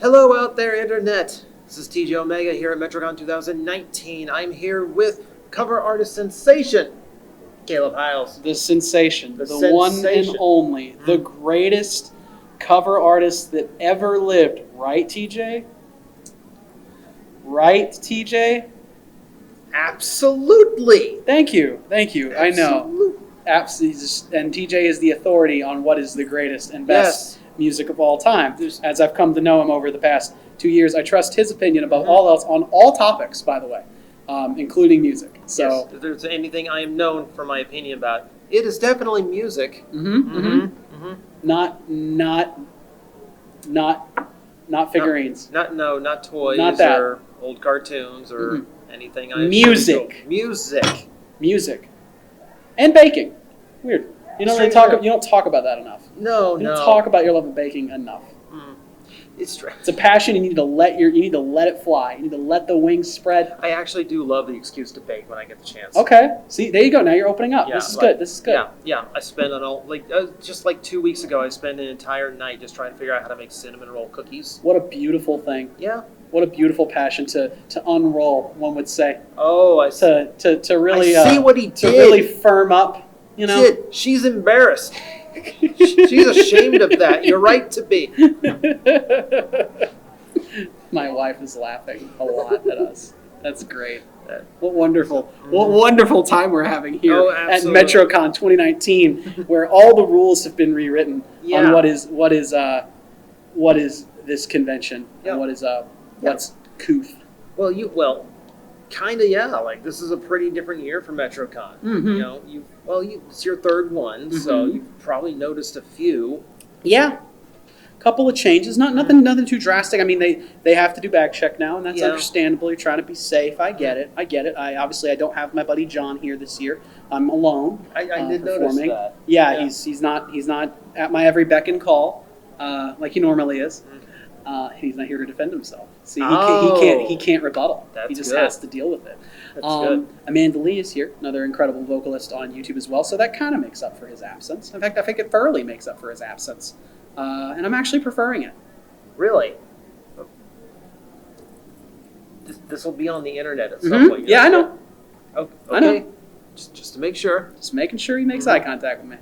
Hello out there, Internet. This is TJOmega here at Metrocon 2019. I'm here with cover artist sensation, Caleb Hyles. The sensation, the sensation. one and only, the greatest cover artist that ever lived. Right, TJ? Right, TJ? Absolutely. Thank you. Absolutely. I know. Absolutely. And TJ is the authority on what is the greatest and best music of all time. As I've come to know him over the past 2 years, I trust his opinion above all else on all topics, by the way, including music. So, yes, if there's anything I am known for my opinion about, it is definitely music. Not figurines. Not toys, Not that. or old cartoons or anything. Music. Music. And baking. Weird. You don't talk about that enough. No. You don't talk about your love of baking enough. It's true. It's a passion. You need to let it fly. You need to let the wings spread. I actually do love the excuse to bake when I get the chance. Okay. See, there you go. Now you're opening up. Yeah, this is good. Yeah. I spend just like 2 weeks ago. I spent an entire night just trying to figure out how to make cinnamon roll cookies. What a beautiful thing. Yeah. What a beautiful passion to unroll. One would say. Oh, I see. To really I see what he did. To really firm up. You know. She's embarrassed. She's ashamed of that. You're right to be. My wife is laughing a lot at us. That's great. What wonderful time we're having here at Metrocon 2019, where all the rules have been rewritten on what is this convention and what's couth. Well, kind of, yeah. Like, this is a pretty different year for Metrocon. It's your third one, so you've probably noticed a few. Yeah. Couple of changes, nothing too drastic. I mean, they have to do bag check now, and that's understandable. You're trying to be safe. I get it. I don't have my buddy John here this year. I'm alone. I did notice that. Yeah, he's not at my every beck and call, like he normally is. He's not here to defend himself. See, he can't rebuttal. He just has to deal with it. That's good. Amanda Lee is here, another incredible vocalist on YouTube as well. So that kind of makes up for his absence. In fact, I think it thoroughly makes up for his absence. And I'm actually preferring it. Really? This will be on the internet at some point. Yeah, I know. Okay. I know. Just to make sure. Just making sure he makes eye contact with me.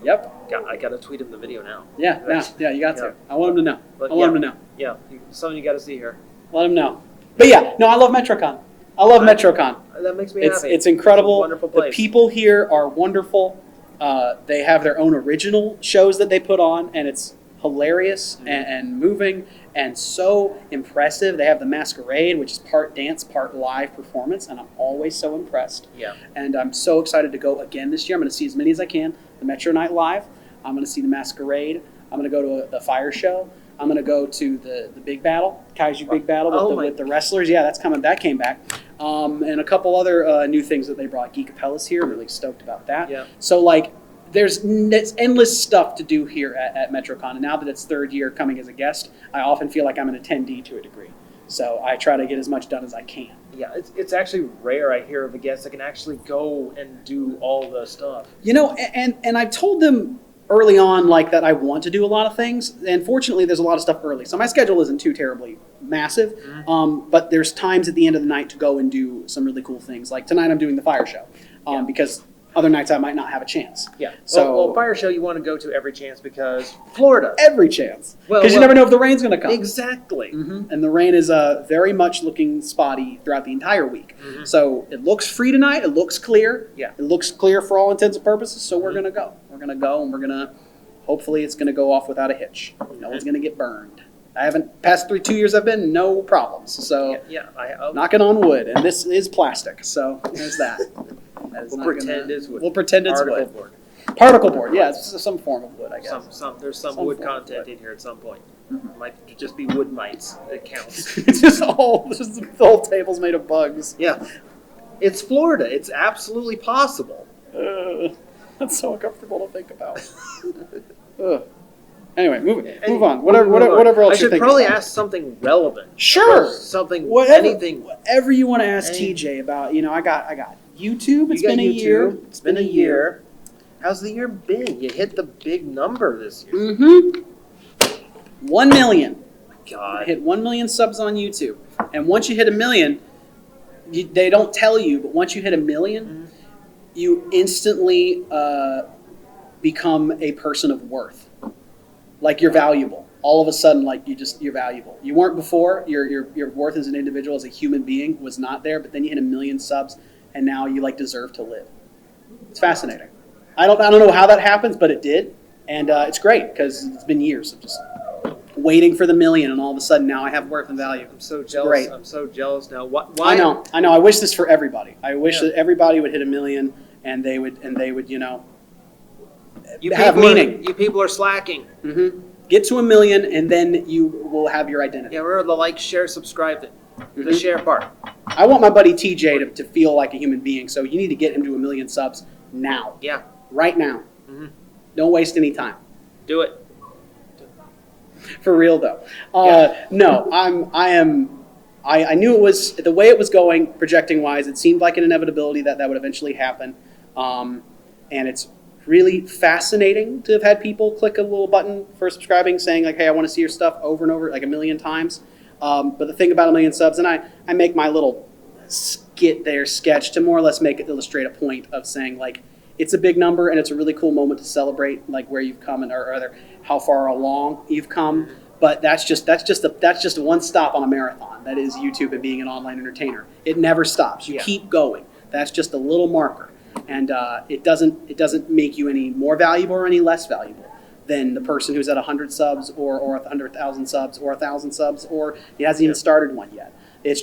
Yep. I got to tweet him the video now. Yeah, you got to. I want him to know. I want him to know. Yeah, something you got to see here. Let him know. But yeah, no, I love Metrocon. Metrocon. That makes me happy. It's incredible. It's a wonderful place. The people here are wonderful. They have their own original shows that they put on, and it's hilarious and moving and so impressive. They have the Masquerade, which is part dance, part live performance, and I'm always so impressed. Yeah. And I'm so excited to go again this year. I'm going to see as many as I can. The Metro Night Live. I'm going to see the Masquerade. I'm going to go to the Fire Show. I'm going to go to the Big Battle, Kaiju Big Battle with the wrestlers. Yeah, that's coming. That came back. And a couple other new things that they brought. Geek Capella's here. Really stoked about that. Yeah. So, there's endless stuff to do here at Metrocon. And now that it's third year coming as a guest, I often feel like I'm an attendee to a degree. So I try to get as much done as I can. Yeah, it's actually rare I hear of a guest that can actually go and do all the stuff. You know, and I've told them early on that I want to do a lot of things, and fortunately there's a lot of stuff early, so my schedule isn't too terribly massive, but there's times at the end of the night to go and do some really cool things. Like tonight I'm doing the Fire Show, because other nights I might not have a chance. Yeah. So Fire Show you want to go to every chance because Florida. Every chance. Because you never know if the rain's going to come. Exactly. And the rain is very much looking spotty throughout the entire week. So it looks free tonight. It looks clear. Yeah. It looks clear for all intents and purposes. So we're going to go. We're going to go, and we're going to, hopefully it's going to go off without a hitch. No one's going to get burned. I haven't, past 2 years I've been, no problems. So knocking on wood. And this is plastic. So there's that. We'll pretend it's wood. We'll pretend it's wood. Board. Particle board, yeah, it's some form of wood, I guess. There's some wood content in here at some point. It might just be wood mites. It counts. It's just the whole table's made of bugs. Yeah. It's Florida. It's absolutely possible. That's so uncomfortable to think about. Anyway, move on. Whatever else I should probably ask something relevant. Sure. Anything. Whatever you want to ask TJ about. I got YouTube. It's been a year. It's been a year. How's the year been? You hit the big number this year. Mm-hmm. 1 million. God. I hit 1 million subs on YouTube. And once you hit 1 million, they don't tell you, but once you hit 1 million, you instantly become a person of worth. Like you're valuable. All of a sudden, like you're valuable. You weren't before. Your worth as an individual, as a human being, was not there. But then you hit 1 million subs, and now you like deserve to live. It's fascinating. I don't know how that happens, but it did, and it's great because it's been years of just waiting for the million, and all of a sudden now I have worth and value. I'm so jealous. Great. I'm so jealous now. Why? I know. I wish this for everybody. I wish that everybody would hit 1 million, and they would have meaning. You people are slacking. Mm-hmm. Get to 1 million, and then you will have your identity. Yeah, remember the like, share, subscribe, the share part. I want my buddy TJ to feel like a human being, so you need to get him to 1 million subs now. Yeah. Right now. Mm-hmm. Don't waste any time. Do it. For real though. No, I knew it was the way it was going, projecting wise. It seemed like an inevitability that would eventually happen, and it's really fascinating to have had people click a little button for subscribing, saying like, "Hey, I want to see your stuff," over and over, like 1 million times. But the thing about 1 million subs, and I make my little sketch to more or less illustrate a point of saying like, it's a big number, and it's a really cool moment to celebrate, like where you've come or rather how far along you've come. But that's just one stop on a marathon. That is YouTube and being an online entertainer. It never stops. You keep going. That's just a little marker, and it doesn't make you any more valuable or any less valuable than the person who's at 100 subs or 100,000 subs or 1,000 subs or he hasn't even started one yet. It's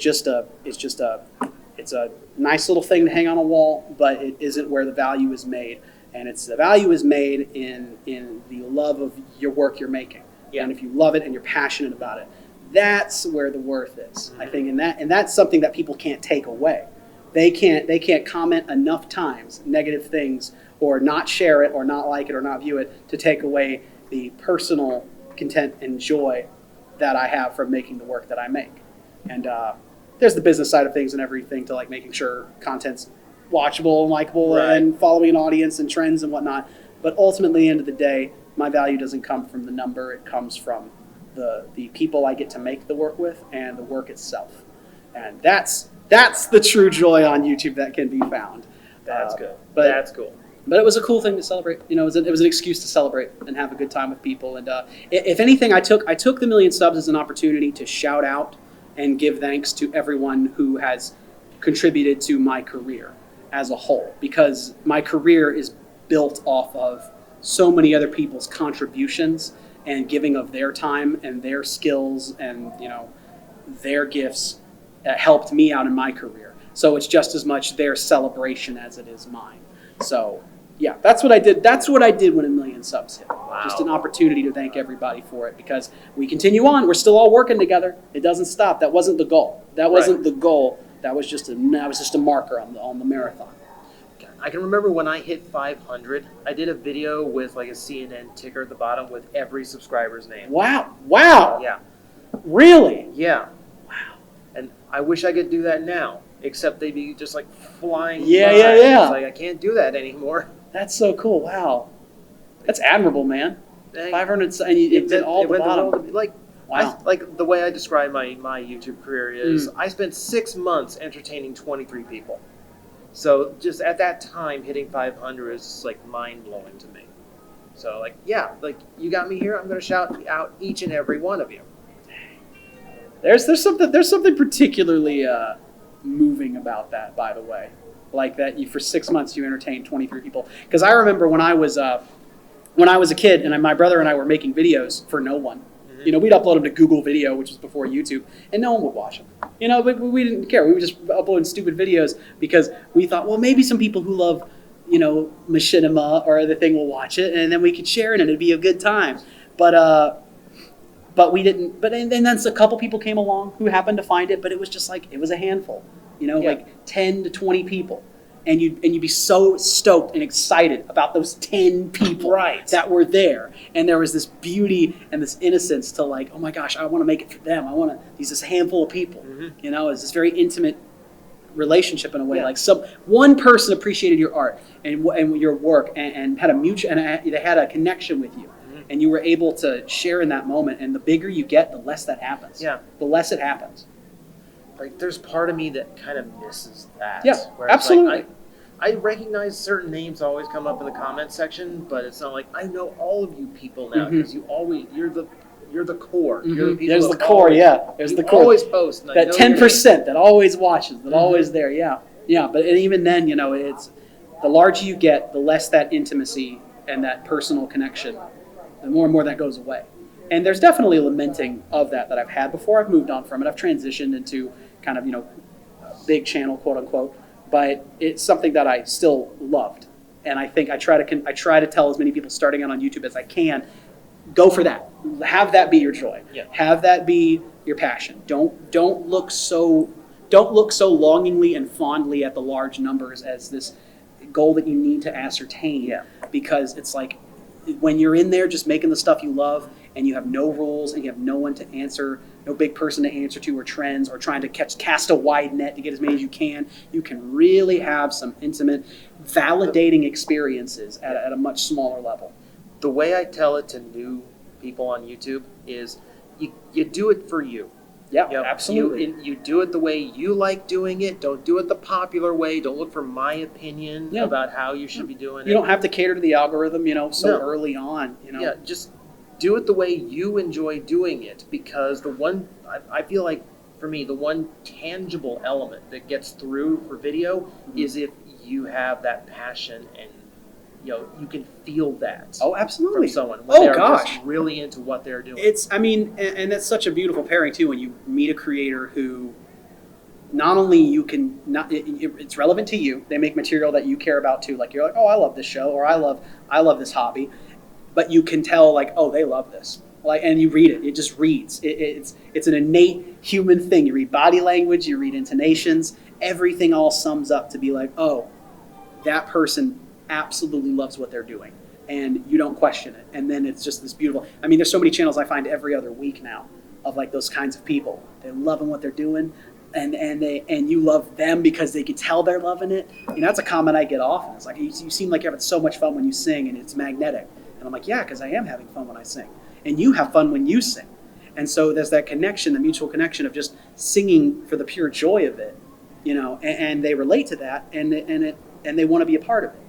a nice little thing to hang on a wall, but it isn't where the value is made. And the value is made in the love of your work you're making. Yeah. And if you love it and you're passionate about it, that's where the worth is. Mm-hmm. I think, and that's something that people can't take away. They can't comment enough times negative things or not share it or not like it or not view it to take away the personal content and joy that I have from making the work that I make. And there's the business side of things and everything to like making sure content's watchable and likable and following an audience and trends and whatnot. But ultimately, at the end of the day, my value doesn't come from the number. It comes from the people I get to make the work with and the work itself. And that's the true joy on YouTube that can be found. That's good. That's cool. But it was a cool thing to celebrate. You know, it was an excuse to celebrate and have a good time with people. And if anything, I took the 1 million subs as an opportunity to shout out and give thanks to everyone who has contributed to my career as a whole, because my career is built off of so many other people's contributions and giving of their time and their skills and their gifts that helped me out in my career. So it's just as much their celebration as it is mine. So yeah, that's what I did. That's what I did when 1 million subs hit. Wow. Just an opportunity to thank everybody for it, because we continue on. We're still all working together. It doesn't stop. That wasn't the goal. That wasn't the goal. That was just a marker on the marathon. I can remember when I hit 500, I did a video with like a CNN ticker at the bottom with every subscriber's name. Wow. Yeah. Really? Yeah. Wow. And I wish I could do that now, except they'd be just like flying by. Yeah. It's like I can't do that anymore. That's so cool. Wow. That's admirable, man. 500, and it did all the bottom. Wow. Like the way I describe my YouTube career is I spent 6 months entertaining 23 people. So just at that time, hitting 500 is just like mind-blowing to me. So like, yeah, like you got me here, I'm going to shout out each and every one of you. There's something particularly moving about that, by the way. Like that for 6 months you entertained 23 people. Because I remember when I was a kid and my brother and I were making videos for no one. You know, we'd upload them to Google Video, which was before YouTube, and no one would watch them. You know, but we didn't care. We were just uploading stupid videos because we thought, well, maybe some people who love, machinima or other thing will watch it, and then we could share it, and it'd be a good time. But we didn't. But and then a couple people came along who happened to find it, but it was just like it was a handful. Like 10 to 20 people. And you'd be so stoked and excited about those 10 people that were there. And there was this beauty and this innocence to like, oh my gosh, I want to make it for them. This handful of people. It's this very intimate relationship in a way. Like one person appreciated your art and your work and had a mutual, and they had a connection with you. And you were able to share in that moment. And the bigger you get, the less that happens. Yeah. The less it happens. Like, there's part of me that kind of misses that. Yeah, absolutely. Like, I recognize certain names always come up in the comment section, but it's not like I know all of you people now because you're the core. You're the people. There's the core, There's the core. Always post. That 10% that always watches, that always there. Yeah. But even then, it's the larger you get, the less that intimacy and that personal connection, the more and more that goes away. And there's definitely a lamenting of that I've had before. I've moved on from it. I've transitioned into kind of, a big channel, quote unquote. But it's something that I still loved. And I think I try to tell as many people starting out on YouTube as I can, go for that. Have that be your joy. Yeah. Have that be your passion. Don't look so longingly and fondly at the large numbers as this goal that you need to ascertain. Yeah. Because it's like, when you're in there just making the stuff you love and you have no rules and you have no one to answer, no big person to answer to or trends or trying to cast a wide net to get as many as you can really have some intimate, validating experiences at a much smaller level. The way I tell it to new people on YouTube is you do it for you. Yeah, absolutely. You do it the way you like doing it. Don't do it the popular way. Don't look for my opinion about how you should be doing it. You don't have to cater to the algorithm, early on. Yeah, just do it the way you enjoy doing it, because I feel like, for me, the one tangible element that gets through for video is if you have that passion and you can feel that. Oh, absolutely. From someone when they're gosh, just really into what they're doing. And that's such a beautiful pairing too when you meet a creator who not only it's relevant to you. They make material that you care about too. Like, you're like, oh, I love this show, or I love this hobby, but you can tell, like, oh, they love this. Like, and you read it. It just reads. It's an innate human thing. You read body language. You read intonations. Everything all sums up to be like, oh, that person absolutely loves what they're doing, and you don't question it. And then it's just this beautiful. I mean, there's so many channels I find every other week now of like those kinds of people. They're loving what they're doing, and you love them because they can tell they're loving it. That's a comment I get often. It's like, you seem like you're having so much fun when you sing, and it's magnetic. And I'm like, yeah, because I am having fun when I sing, and you have fun when you sing. And so there's that connection, the mutual connection of just singing for the pure joy of it, and they relate to that, and they want to be a part of it.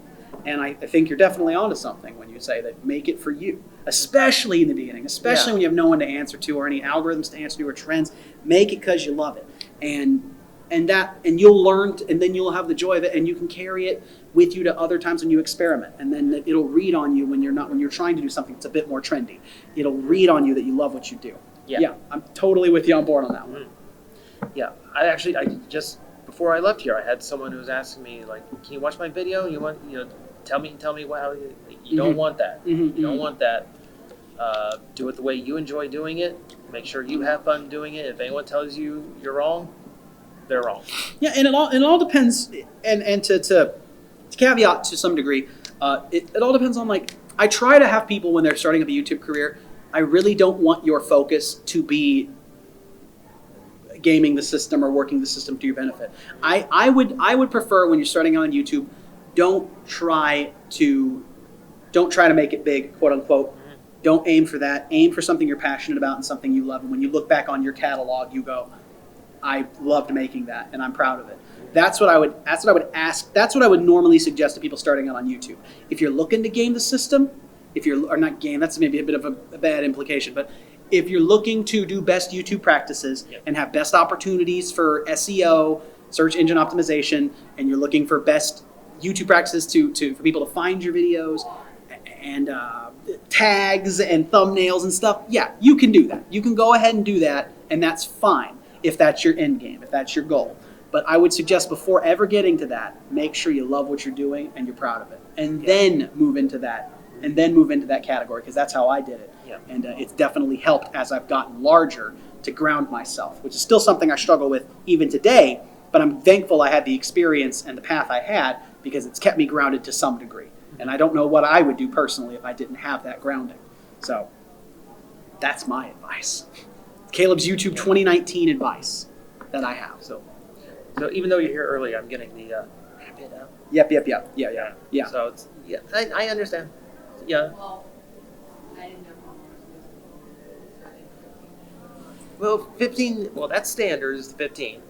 And I think you're definitely onto something when you say that. Make it for you, especially in the beginning, especially when you have no one to answer to or any algorithms to answer to or trends. Make it because you love it, and you'll learn, and then you'll have the joy of it, and you can carry it with you to other times when you experiment, and then it'll read on you when you're trying to do something that's a bit more trendy. It'll read on you that you love what you do. Yeah, I'm totally with you on board on that one. Yeah, I just before I left here, I had someone who was asking me, like, can you watch my video? Tell me how you don't want that. You don't want that. Do it the way you enjoy doing it. Make sure you have fun doing it. If anyone tells you you're wrong, they're wrong. Yeah, and it all depends. And to caveat to some degree, it all depends on, like, I try to have people when they're starting up a YouTube career. I really don't want your focus to be gaming the system or working the system to your benefit. I would prefer, when you're starting out on YouTube, don't try to make it big, quote unquote. Don't aim for that. Aim for something you're passionate about and something you love. And when you look back on your catalog, you go, I loved making that, and I'm proud of it. That's what I would ask. That's what I would normally suggest to people starting out on YouTube. If you're looking to game the system, or not game, that's maybe a bit of a bad implication, but if you're looking to do best YouTube practices and have best opportunities for SEO, search engine optimization, and you're looking for best YouTube practices for people to find your videos and tags and thumbnails and stuff, yeah, you can do that. You can go ahead and do that, and that's fine if that's your end game, if that's your goal. But I would suggest, before ever getting to that, make sure you love what you're doing and you're proud of it, and then move into that, category, because that's how I did it. Yeah. And it's definitely helped as I've gotten larger to ground myself, which is still something I struggle with even today, but I'm thankful I had the experience and the path I had, because it's kept me grounded to some degree. And I don't know what I would do personally if I didn't have that grounding. So that's my advice. Caleb's YouTube 2019 advice that I have. So So even though you're here early, I'm getting the wrap it up. Yep. Yeah. So it's I understand. Yeah. Well, I didn't know how long it was. Well, 15. Well, that's standard is 15.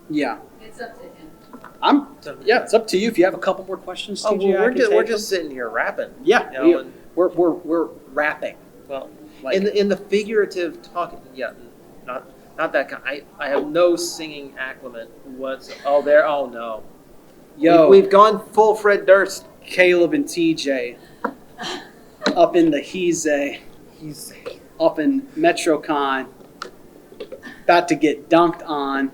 Yeah. It's up to him. It's up to you. If you have a couple more questions, Oh, TJ, well, we're just sitting here rapping. Yeah. You know, and, We're rapping. well, Like, in the figurative talking, not that kind. I have no singing acclimate. Oh no. yo, We've gone full Fred Durst. Caleb and TJ up in the He's up in Metrocon, about to get dunked on.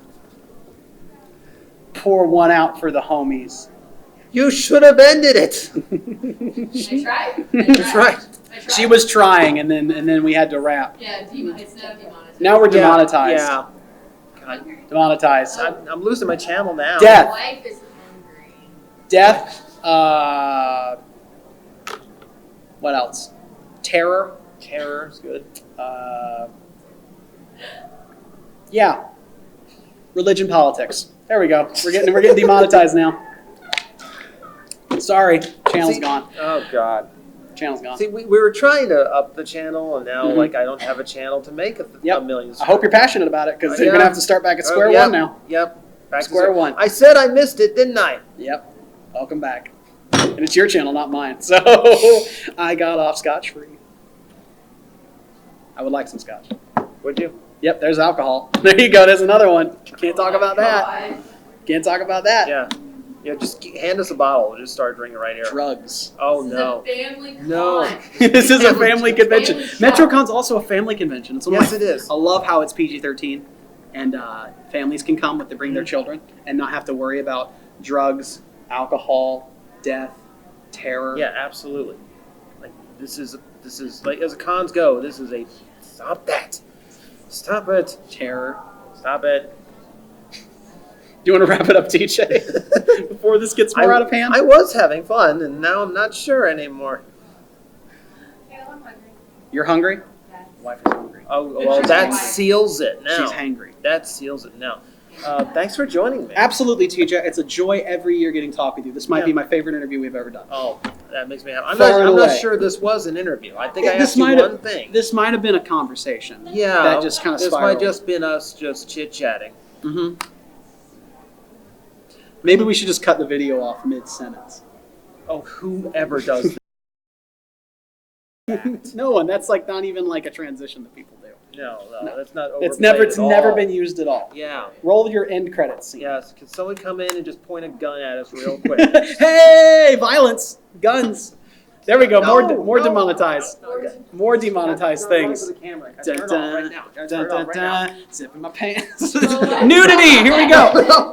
Pour one out for the homies. You should have ended it. I tried. That's right. I tried. She was trying, and then we had to rap. Yeah, it's now demonetized. Now we're demonetized. Yeah. God, Demonetized. I'm losing my channel now. Death. Life is hungry. Death. What else? Terror. Terror is good. Yeah. Religion, politics. There we go. We're getting demonetized now. Sorry, channel's gone. Oh God. Channel's gone. See, we were trying to up the channel, and now Mhm. I don't have a channel to make a million. I hope you're passionate about it because you're gonna have to start back at square one now. Yep. Back to Square one. I said I missed it, didn't I? Yep. Welcome back. And it's your channel, not mine. So I got off scotch-free. I would like some scotch. Would you? Yep, there's alcohol. There you go. There's another one. Can't talk about that. God. Can't talk about that. Yeah. Yeah. Just hand us a bottle. We'll just start drinking right here. Drugs. Oh This no. is a family No. con. This is a family convention. Family shop. Metrocon's also a family convention. It's one of Yes, my- it is. I love how it's PG-13, and families can come with bring their children and not have to worry about drugs, alcohol, death, terror. Yeah, absolutely. Like this is like as the cons go. This is a stop that. Stop it. Terror. Stop it. Do you want to wrap it up, TJ, before this gets more out of hand? I was having fun, and now I'm not sure anymore. Yeah, I'm hungry. You're hungry? Yes. Wife is hungry. Oh well, that She's seals it now. She's hangry. That seals it now. Thanks for joining me. Absolutely, TJ. It's a joy every year getting to talk with you. This might be my favorite interview we've ever done. Oh, that makes me happy. I'm Far not away. sure this was an interview. I think I This asked you might have- one thing. This might have been a conversation. Yeah, That just kind of this spiraled. might just been us just chit chatting. Mm-hmm. Maybe we should just cut the video off mid-sentence. Oh, whoever does that? No one. That's like not even like a transition that people do. No, that's not. It's overplayed at never all. been used at all. Yeah. Roll your end credits scene. Yes. Can someone come in and just point a gun at us real quick? Hey, violence, guns. There we go. No, More no. demonetized. More demonetized Turn it off things. for the camera. Dun, Turn it off right now. dun, Turn it off dun, right now. dun. Zipping my pants. Nudity. Here we go.